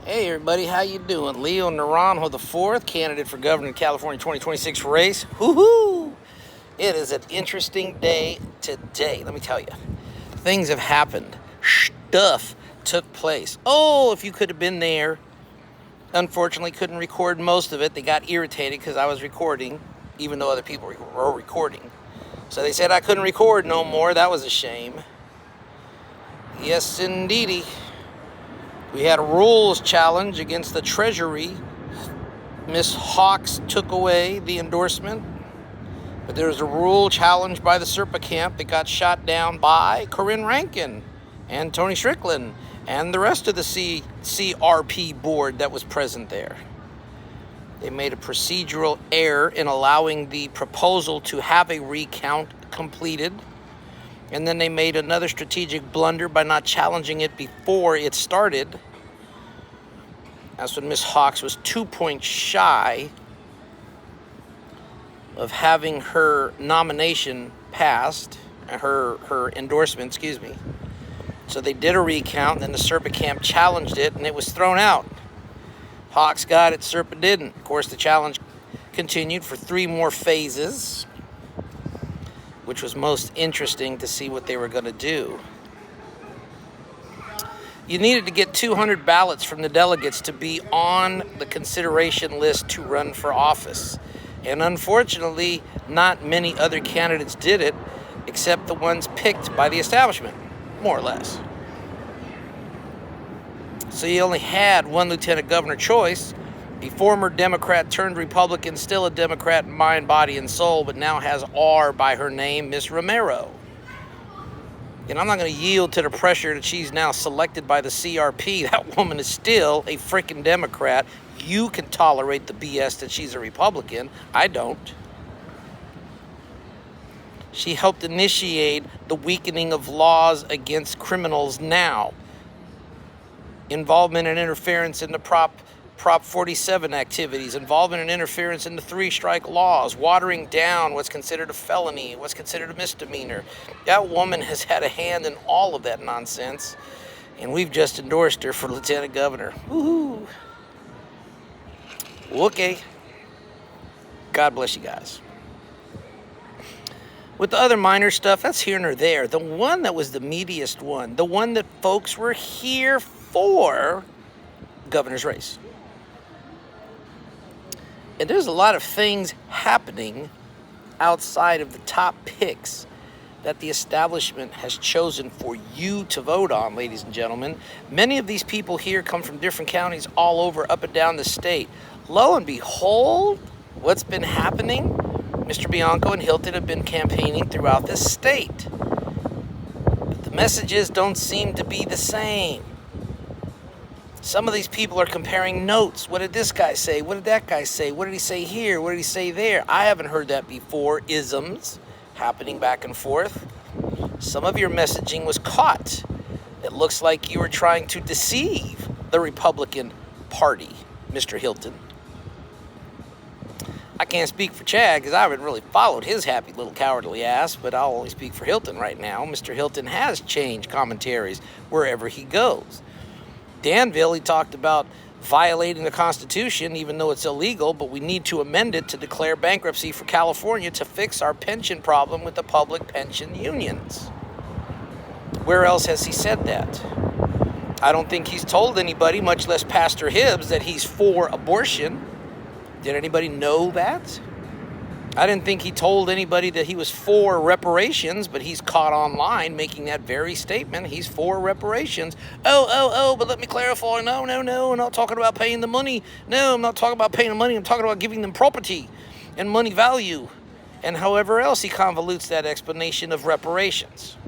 Hey everybody, how you doing? Leo Naranjo IV, candidate for governor of California 2026 race. Woohoo! It is an interesting day today, let me tell you. Things have happened. Stuff took place. Oh, if you could have been there. Unfortunately, couldn't record most of it. They got irritated because I was recording, even though other people were recording. So they said I couldn't record no more. That was a shame. Yes, indeedy. We had a rules challenge against the Treasury. Miss Hawks took away the endorsement. But there was a rule challenge by the Serpa camp that got shot down by Corinne Rankin and Tony Strickland and the rest of the CRP board that was present there. They made a procedural error in allowing the proposal to have a recount completed. And then they made another strategic blunder by not challenging it before it started. That's when Miss Hawks was 2 points shy of having her nomination passed, her endorsement, excuse me. So they did a recount, and then the Serpa camp challenged it, and it was thrown out. Hawks got it, Serpa didn't. Of course, the challenge continued for 3 more phases, which was most interesting to see what they were going to do. You needed to get 200 ballots from the delegates to be on the consideration list to run for office. And unfortunately, not many other candidates did it, except the ones picked by the establishment, more or less. So you only had one lieutenant governor choice, a former Democrat turned Republican, still a Democrat in mind, body, and soul, but now has R by her name, Miss Romero. And I'm not going to yield to the pressure that she's now selected by the CRP. That woman is still a freaking Democrat. You can tolerate the BS that she's a Republican. I don't. She helped initiate the weakening of laws against criminals now. Involvement and interference in the Prop 47 activities, involvement and interference in the 3-strike laws, watering down what's considered a felony, what's considered a misdemeanor. That woman has had a hand in all of that nonsense, and we've just endorsed her for lieutenant governor. Woohoo! Okay. God bless you guys. With the other minor stuff, that's here nor there. The one that was the meatiest one, the one that folks were here for, governor's race. And there's a lot of things happening outside of the top picks that the establishment has chosen for you to vote on, ladies and gentlemen. Many of these people here come from different counties all over, up and down the state. Lo and behold, what's been happening? Mr. Bianco and Hilton have been campaigning throughout this state. But the messages don't seem to be the same. Some of these people are comparing notes. What did this guy say? What did that guy say? What did he say here? What did he say there? I haven't heard that before. Isms happening back and forth. Some of your messaging was caught. It looks like you were trying to deceive the Republican Party, Mr. Hilton. I can't speak for Chad because I haven't really followed his happy little cowardly ass, but I'll only speak for Hilton right now. Mr. Hilton has changed commentaries wherever he goes. Danville, he talked about violating the Constitution, even though it's illegal, but we need to amend it to declare bankruptcy for California to fix our pension problem with the public pension unions. Where else has he said that? I don't think he's told anybody, much less Pastor Hibbs, that he's for abortion. Did anybody know that? I didn't think he told anybody that he was for reparations, but he's caught online making that very statement. He's for reparations. But let me clarify. No, I'm not talking about paying the money. No, I'm not talking about paying the money. I'm talking about giving them property and money value. And however else he convolutes that explanation of reparations.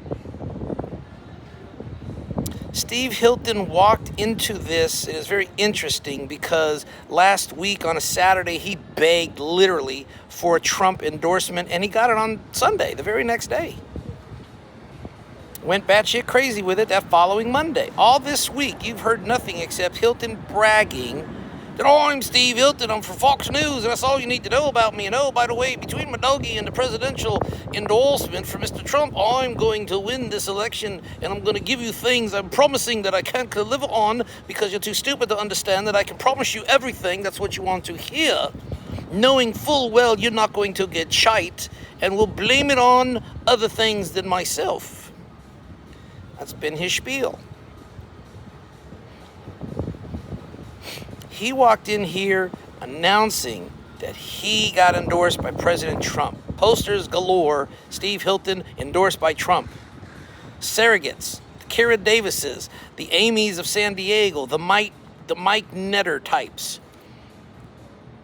Steve Hilton walked into this. It is very interesting because last week on a Saturday, he begged literally for a Trump endorsement, and he got it on Sunday, the very next day. Went batshit crazy with it that following Monday. All this week, you've heard nothing except Hilton bragging that I'm Steve Hilton, I'm from Fox News, and that's all you need to know about me. And oh, by the way, between my doggy and the presidential endorsement for Mr. Trump, I'm going to win this election, and I'm going to give you things I'm promising that I can't deliver on because you're too stupid to understand that I can promise you everything. That's what you want to hear, knowing full well you're not going to get shite, and will blame it on other things than myself. That's been his spiel. He walked in here announcing that he got endorsed by President Trump. Posters galore, Steve Hilton endorsed by Trump. Surrogates, the Kara Davises, the Amy's of San Diego, the Mike Netter types.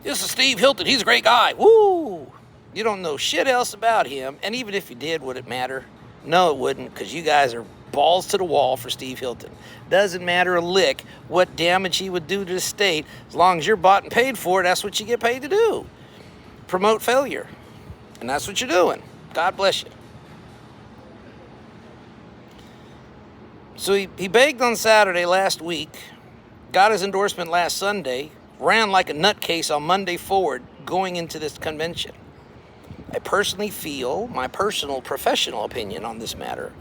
This is Steve Hilton, he's a great guy, woo! You don't know shit else about him, and even if you did, would it matter? No, it wouldn't, because you guys are balls to the wall for Steve Hilton. Doesn't matter a lick what damage he would do to the state. As long as you're bought and paid for it, that's what you get paid to do. Promote failure. And that's what you're doing. God bless you. So he begged on Saturday last week, got his endorsement last Sunday, ran like a nutcase on Monday forward going into this convention. I personally feel, my personal professional opinion on this matter,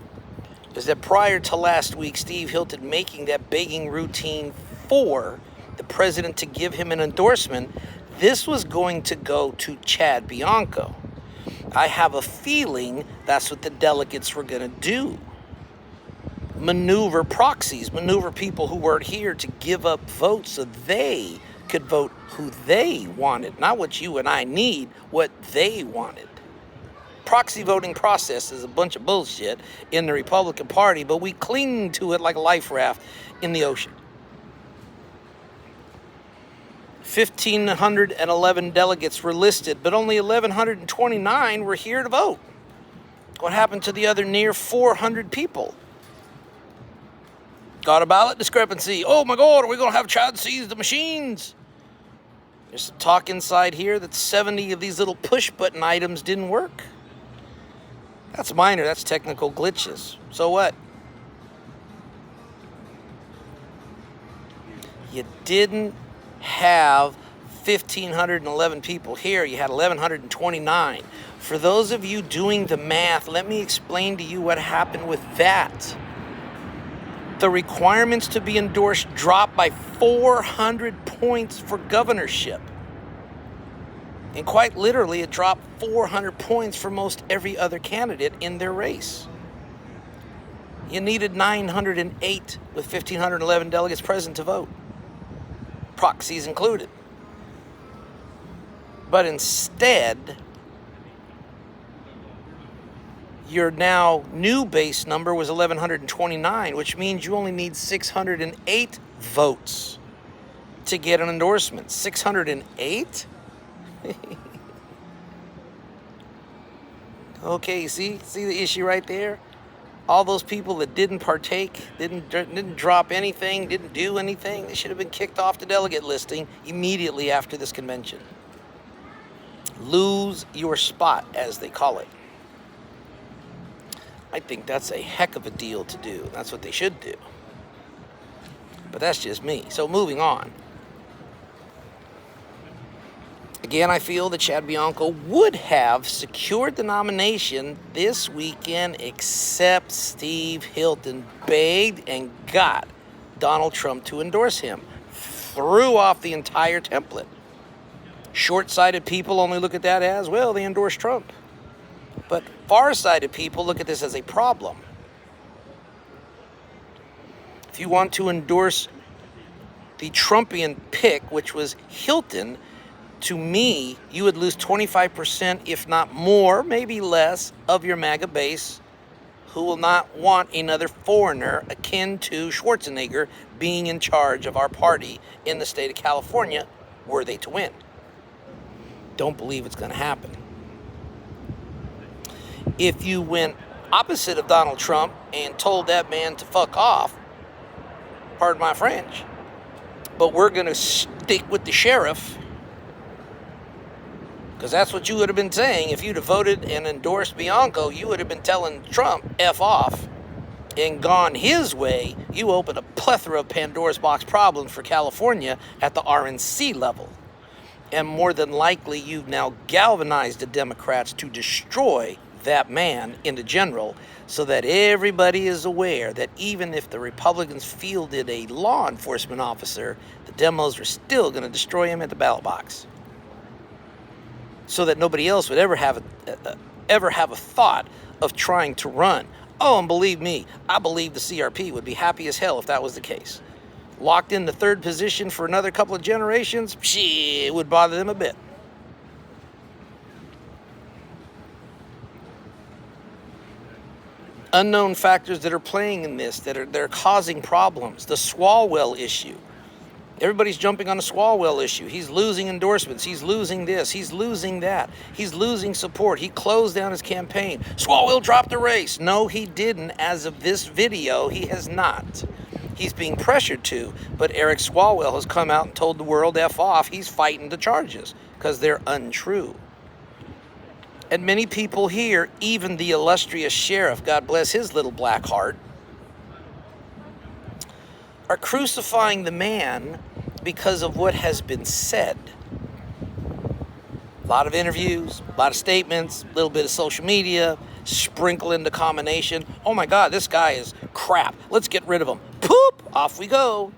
is that prior to last week, Steve Hilton making that begging routine for the president to give him an endorsement, this was going to go to Chad Bianco. I have a feeling that's what the delegates were going to do. Maneuver proxies, maneuver people who weren't here to give up votes so they could vote who they wanted, not what you and I need, what they wanted. Proxy voting process is a bunch of bullshit in the Republican Party, but we cling to it like a life raft in the ocean. 1,511 delegates were listed, but only 1,129 were here to vote. What happened to the other near 400 people? Got a ballot discrepancy. Oh my God, are we going to have Chad seize the machines? There's some talk inside here that 70 of these little push button items didn't work. That's minor, that's technical glitches. So what? You didn't have 1,511 people here, you had 1,129. For those of you doing the math, let me explain to you what happened with that. The requirements to be endorsed dropped by 400 points for governorship. And quite literally, it dropped 400 points for most every other candidate in their race. You needed 908 with 1,511 delegates present to vote, proxies included. But instead, your now new base number was 1,129, which means you only need 608 votes to get an endorsement. 608? Okay, see the issue right there? All those people that didn't partake, didn't drop anything, didn't do anything, they should have been kicked off the delegate listing immediately after this convention. Lose your spot, as they call it. I think that's a heck of a deal to do. That's what they should do. But that's just me. So moving on. Again, I feel that Chad Bianco would have secured the nomination this weekend, except Steve Hilton begged and got Donald Trump to endorse him. Threw off the entire template. Short-sighted people only look at that as, well, they endorsed Trump. But far-sighted people look at this as a problem. If you want to endorse the Trumpian pick, which was Hilton, to me, you would lose 25%, if not more, maybe less, of your MAGA base, who will not want another foreigner akin to Schwarzenegger being in charge of our party in the state of California, were they to win. Don't believe it's going to happen. If you went opposite of Donald Trump and told that man to fuck off, pardon my French, but we're going to stick with the sheriff, because that's what you would have been saying. If you'd have voted and endorsed Bianco, you would have been telling Trump, F off. and gone his way, you open a plethora of Pandora's box problems for California at the RNC level. And more than likely, you've now galvanized the Democrats to destroy that man in the general, so that everybody is aware that even if the Republicans fielded a law enforcement officer, the demos are still going to destroy him at the ballot box. So that nobody else would ever have a thought of trying to run. Oh, and believe me, I believe the CRP would be happy as hell if that was the case. Locked in the third position for another couple of generations, it would bother them a bit. Unknown factors that are playing in this, that are causing problems. The Swalwell issue. Everybody's jumping on the Swalwell issue. He's losing endorsements. He's losing this. He's losing that. He's losing support. He closed down his campaign. Swalwell dropped the race. No, he didn't. As of this video, he has not. He's being pressured to, but Eric Swalwell has come out and told the world F off. He's fighting the charges because they're untrue. And many people here, even the illustrious sheriff, God bless his little black heart, are crucifying the man because of what has been said. A lot of interviews, a lot of statements, a little bit of social media, sprinkle in the combination. Oh my God, this guy is crap. Let's get rid of him. Poop, off we go.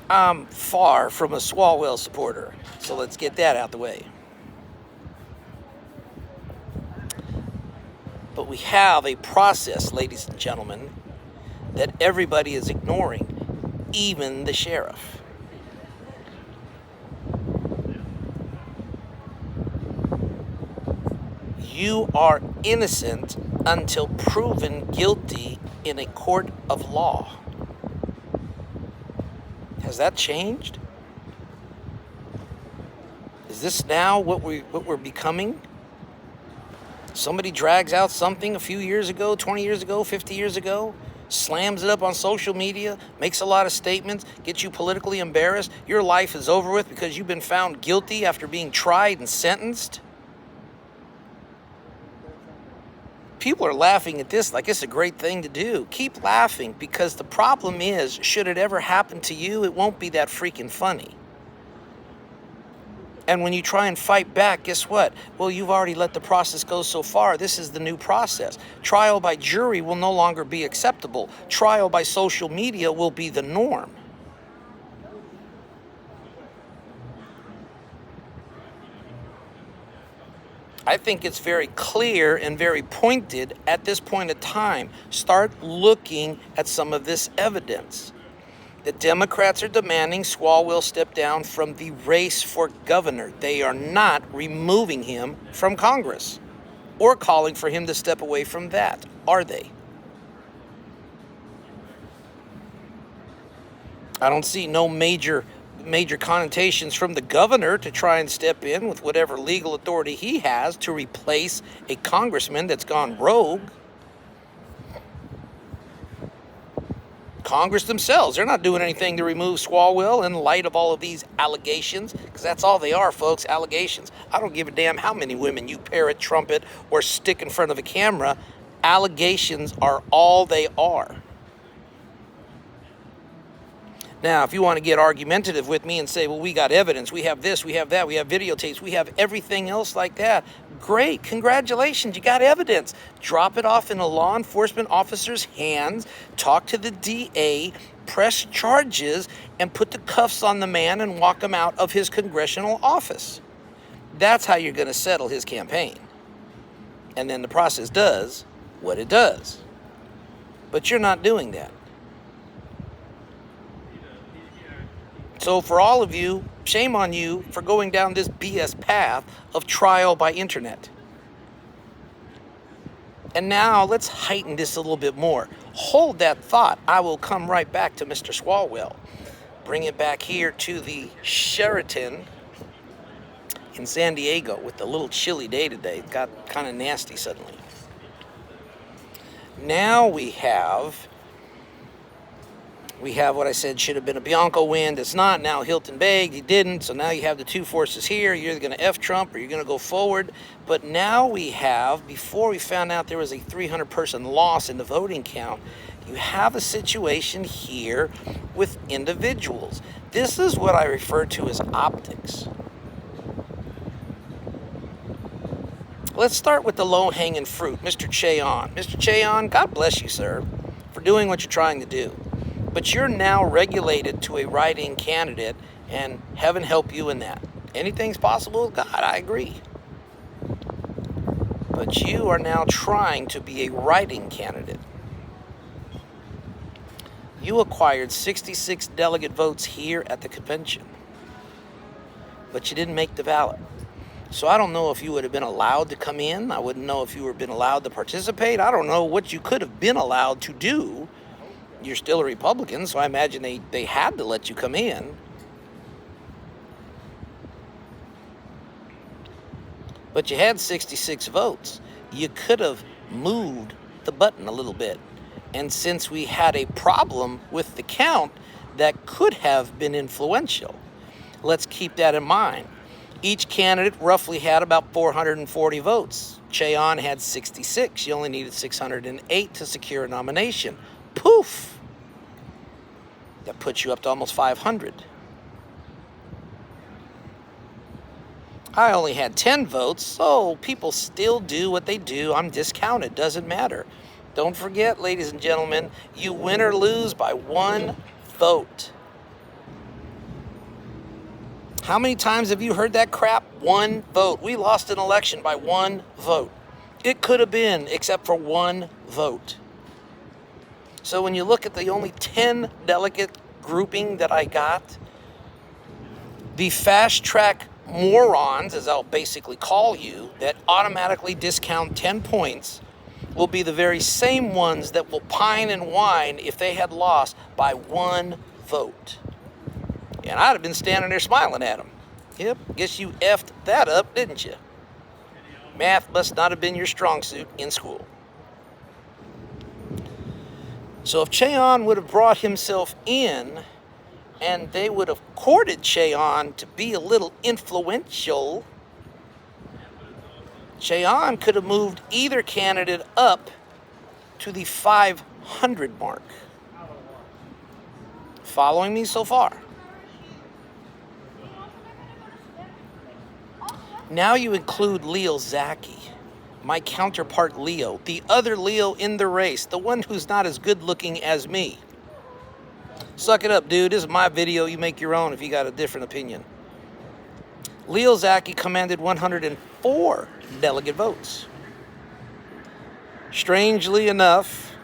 I'm far from a Swalwell supporter, so let's get that out the way. But we have a process, ladies and gentlemen, that everybody is ignoring, even the sheriff. You are innocent until proven guilty in a court of law. Has that changed? Is this now what we're becoming? Somebody drags out something a few years ago, 20 years ago, 50 years ago, slams it up on social media, makes a lot of statements, gets you politically embarrassed. Your life is over with because you've been found guilty after being tried and sentenced. People are laughing at this like it's a great thing to do. Keep laughing, because the problem is, should it ever happen to you, it won't be that freaking funny. And when you try and fight back, guess what? Well, you've already let the process go so far. This is the new process. Trial by jury will no longer be acceptable. Trial by social media will be the norm. I think it's very clear and very pointed at this point in time. Start looking at some of this evidence. The Democrats are demanding Swalwell step down from the race for governor. They are not removing him from Congress or calling for him to step away from that, are they? I don't see no major connotations from the governor to try and step in with whatever legal authority he has to replace a congressman that's gone rogue. Congress themselves, they're not doing anything to remove Swalwell in light of all of these allegations, because that's all they are, folks, allegations. I don't give a damn how many women you parrot, trumpet, or stick in front of a camera. Allegations are all they are. Now, if you want to get argumentative with me and say, well, we got evidence, we have this, we have that, we have videotapes, we have everything else like that, great, congratulations, you got evidence. Drop it off in a law enforcement officer's hands, talk to the DA, press charges, and put the cuffs on the man and walk him out of his congressional office. That's how you're going to settle his campaign. And then the process does what it does. But you're not doing that. So for all of you, shame on you for going down this BS path of trial by internet. And now let's heighten this a little bit more. Hold that thought. I will come right back to Mr. Swalwell. Bring it back here to the Sheraton in San Diego with the little chilly day today. It got kind of nasty suddenly. Now we have We have what I said should have been a Bianco win. It's not. Now Hilton begged. He didn't. So now you have the two forces here. You're either going to F Trump or you're going to go forward. But now we have, before we found out there was a 300-person loss in the voting count, you have a situation here with individuals. This is what I refer to as optics. Let's start with the low-hanging fruit, Mr. Cheon. Mr. Cheon, God bless you, sir, for doing what you're trying to do. But you're now regulated to a write-in candidate, and heaven help you in that. Anything's possible with God, I agree. But you are now trying to be a write-in candidate. You acquired 66 delegate votes here at the convention, but you didn't make the ballot. So I don't know if you would have been allowed to come in. I wouldn't know if you would have been allowed to participate. I don't know what you could have been allowed to do. You're still a Republican, so I imagine they had to let you come in. But you had 66 votes. You could have moved the button a little bit. And since we had a problem with the count, that could have been influential. Let's keep that in mind. Each candidate roughly had about 440 votes. Cheon had 66. You only needed 608 to secure a nomination. Poof! That puts you up to almost 500. I only had 10 votes, so people still do what they do. I'm discounted. Doesn't matter. Don't forget, ladies and gentlemen, you win or lose by one vote. How many times have you heard that crap? One vote. We lost an election by one vote. It could have been, except for one vote. So when you look at the only 10 delegate grouping that I got, the fast track morons, as I'll basically call you, that automatically discount 10 points will be the very same ones that will pine and whine if they had lost by one vote. And I'd have been standing there smiling at them. Yep, guess you effed that up, didn't you? Math must not have been your strong suit in school. So if Cheon would have brought himself in and they would have courted Cheon to be a little influential, Cheon could have moved either candidate up to the 500 mark. Following me so far? Now you include Leo Zacky, my counterpart Leo, the other Leo in the race, the one who's not as good looking as me. Suck it up, dude. This is my video. You make your own if you got a different opinion. Leo Zacky commanded 104 delegate votes. Strangely enough,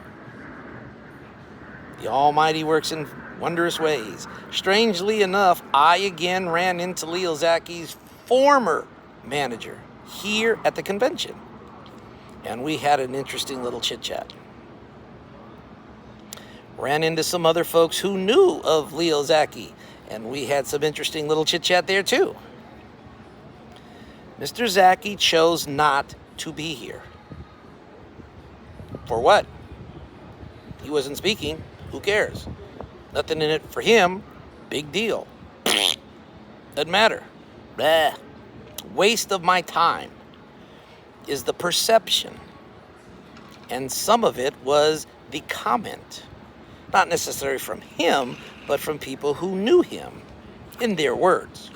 the Almighty works in wondrous ways. Strangely enough, I again ran into Leo Zacky's former manager here at the convention, and we had an interesting little chit-chat. Ran into some other folks who knew of Leo Zacky, and we had some interesting little chit-chat there too. Mr. Zacky chose not to be here. For what? He wasn't speaking. Who cares? Nothing in it for him. Big deal. Doesn't matter. Blah. Waste of my time is the perception. And some of it was the comment. Not necessarily from him, but from people who knew him, in their words.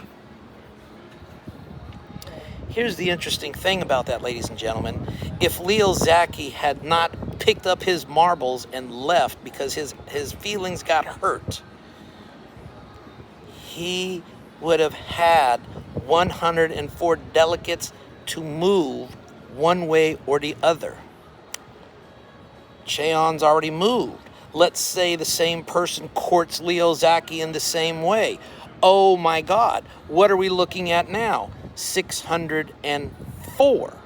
Here's the interesting thing about that, ladies and gentlemen. If Leo Zacky had not picked up his marbles and left because his feelings got hurt, he would have had 104 delegates to move one way or the other. Cheon's already moved. Let's say the same person courts Leo Zacky in the same way. Oh my God, what are we looking at now? 604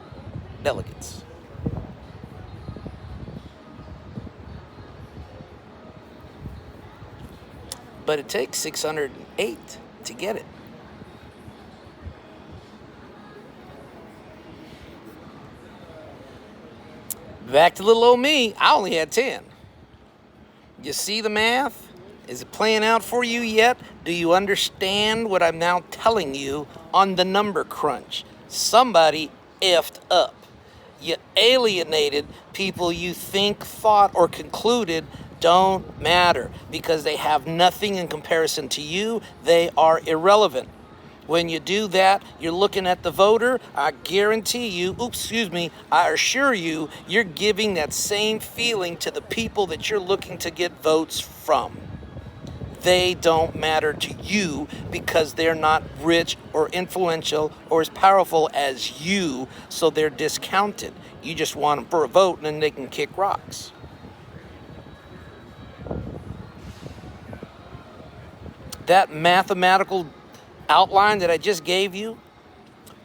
delegates. But it takes 608 to get it. Back to little old me, I only had 10. You see the math? Is it playing out for you yet? Do you understand what I'm now telling you on the number crunch? Somebody effed up. You alienated people you think, thought, or concluded don't matter because they have nothing in comparison to you. They are irrelevant. When you do that, you're looking at the voter. I guarantee you, I assure you, you're giving that same feeling to the people that you're looking to get votes from. They don't matter to you because they're not rich or influential or as powerful as you, so they're discounted. You just want them for a vote and then they can kick rocks. That mathematical outline that I just gave you,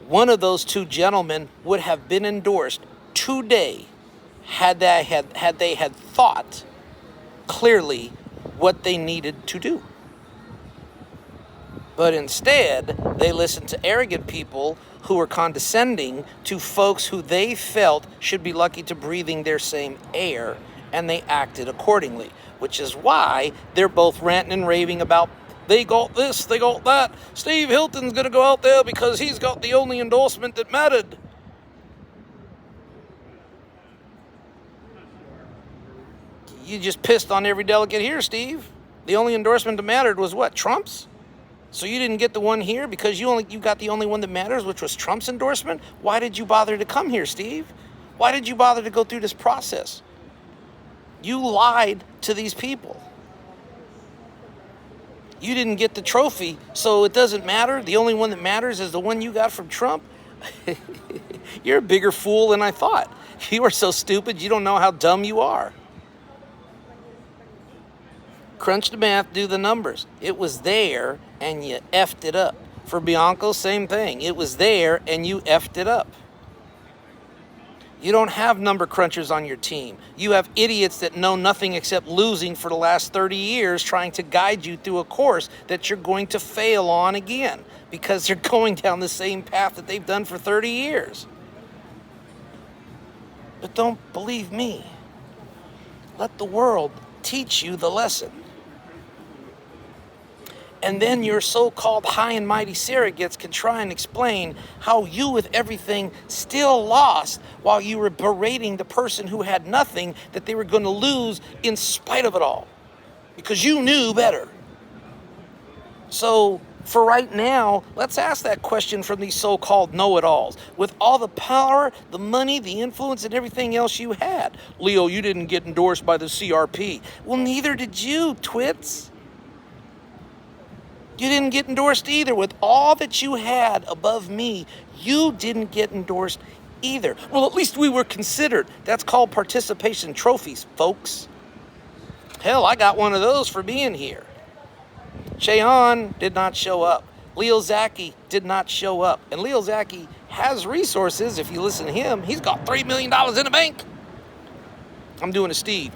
one of those two gentlemen would have been endorsed today had they had thought clearly what they needed to do. But instead, they listened to arrogant people who were condescending to folks who they felt should be lucky to breathing their same air, and they acted accordingly, which is why they're both ranting and raving about they got this, they got that. Steve Hilton's going to go out there because he's got the only endorsement that mattered. You just pissed on every delegate here, Steve. The only endorsement that mattered was what? Trump's? So you didn't get the one here because you got the only one that matters, which was Trump's endorsement? Why did you bother to come here, Steve? Why did you bother to go through this process? You lied to these people. You didn't get the trophy, so it doesn't matter. The only one that matters is the one you got from Trump. You're a bigger fool than I thought. You are so stupid, you don't know how dumb you are. Crunch the math, do the numbers. It was there, and you effed it up. For Bianco, same thing. It was there, and you effed it up. You don't have number crunchers on your team. You have idiots that know nothing except losing for the last 30 years trying to guide you through a course that you're going to fail on again because you're going down the same path that they've done for 30 years. But don't believe me. Let the world teach you the lesson. And then your so-called high and mighty surrogates can try and explain how you, with everything, still lost while you were berating the person who had nothing that they were going to lose in spite of it all. Because you knew better. So, for right now, let's ask that question from these so-called know-it-alls. With all the power, the money, the influence, and everything else you had. Leo, you didn't get endorsed by the CRP. Well, neither did you, twits. You didn't get endorsed either. With all that you had above me, you didn't get endorsed either. Well, at least we were considered. That's called participation trophies, folks. Hell, I got one of those for being here. Cheon did not show up. Leo Zacky did not show up. And Leo Zacky has resources. If you listen to him, he's got $3 million in the bank. I'm doing a Steve.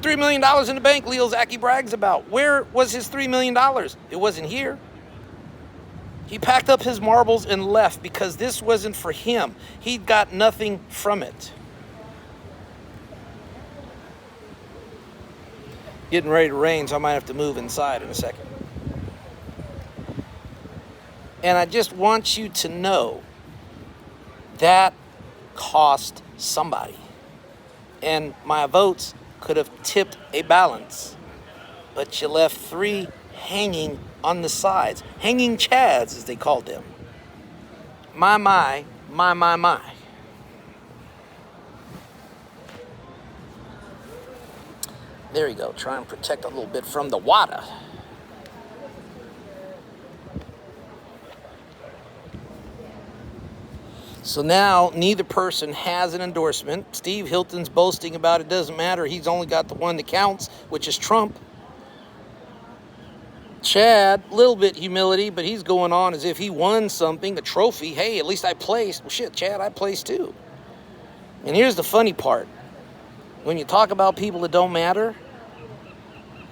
$3 million in the bank, Leo Zacky brags about. Where was his $3 million? It wasn't here. He packed up his marbles and left because this wasn't for him. He got nothing from it. Getting ready to rain, so I might have to move inside in a second. And I just want you to know that cost somebody. And my votes could have tipped a balance, but you left 3 hanging on the sides. Hanging chads, as they called them. My. There you go. Try and protect a little bit from the water. So now neither person has an endorsement. Steve Hilton's boasting about it doesn't matter. He's only got the one that counts, which is Trump. Chad, a little bit humility, but he's going on as if he won something, a trophy. Hey, at least I placed. Well, shit, Chad, I placed too. And here's the funny part. When you talk about people that don't matter,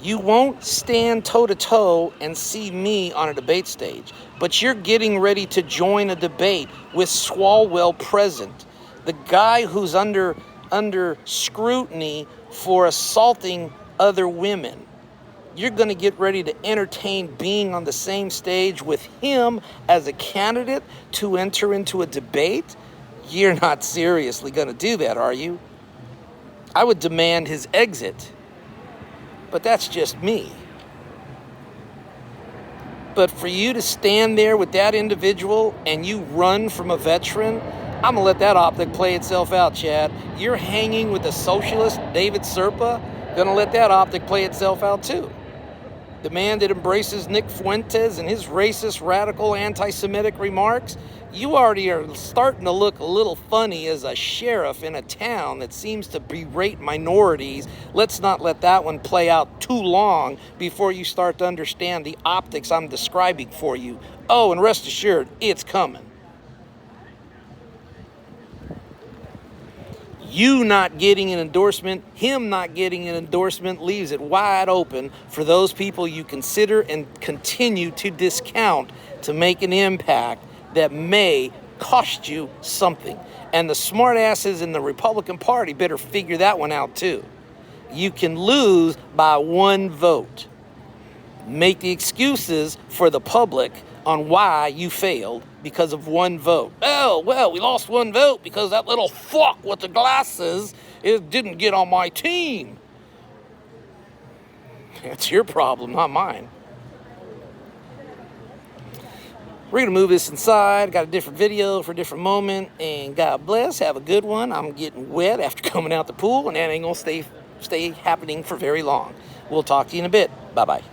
you won't stand toe-to-toe and see me on a debate stage, but you're getting ready to join a debate with Swalwell present, the guy who's under scrutiny for assaulting other women. you're going to get ready to entertain being on the same stage with him as a candidate to enter into a debate? You're not seriously going to do that, are you? I would demand his exit, but that's just me. But for you to stand there with that individual and you run from a veteran, I'm going to let that optic play itself out, Chad. You're hanging with the socialist David Serpa, going to let that optic play itself out too. The man that embraces Nick Fuentes and his racist, radical, anti-Semitic remarks, you already are starting to look a little funny as a sheriff in a town that seems to berate minorities. Let's not let that one play out too long before you start to understand the optics I'm describing for you. Oh, and rest assured, it's coming. You not getting an endorsement, him not getting an endorsement leaves it wide open for those people you consider and continue to discount to make an impact that may cost you something. And the smartasses in the Republican Party better figure that one out too. You can lose by one vote. Make the excuses for the public on why you failed because of one vote. Oh, well, we lost one vote because that little fuck with the glasses didn't get on my team. That's your problem, not mine. We're going to move this inside. Got a different video for a different moment. And God bless. Have a good one. I'm getting wet after coming out the pool, and that ain't going to stay happening for very long. We'll talk to you in a bit. Bye-bye.